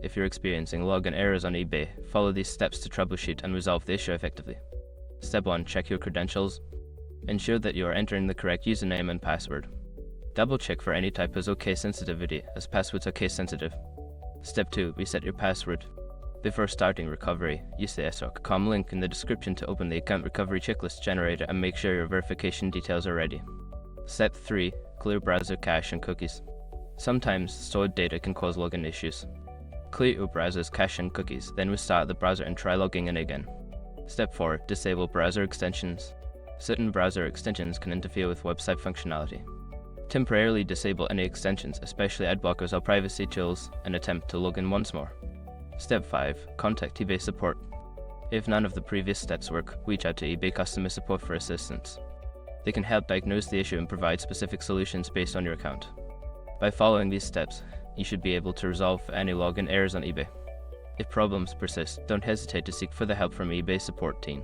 If you're experiencing login errors on eBay, follow these steps to troubleshoot and resolve the issue effectively. Step 1. Check your credentials. Ensure that you are entering the correct username and password. Double check for any typos or case sensitivity, as passwords are case sensitive. Step 2. Reset your password. Before starting recovery, use the src.com link in the description to open the account recovery checklist generator and make sure your verification details are ready. Step 3. Clear browser cache and cookies. Sometimes stored data can cause login issues. Clear your browser's cache and cookies, then restart the browser and try logging in again. Step 4. Disable browser extensions. Certain browser extensions can interfere with website functionality. Temporarily disable any extensions, especially ad blockers or privacy tools, and attempt to log in once more. Step 5. Contact eBay support. If none of the previous steps work, reach out to eBay customer support for assistance. They can help diagnose the issue and provide specific solutions based on your account. By following these steps, you should be able to resolve any login errors on eBay. If problems persist, don't hesitate to seek further help from eBay support team.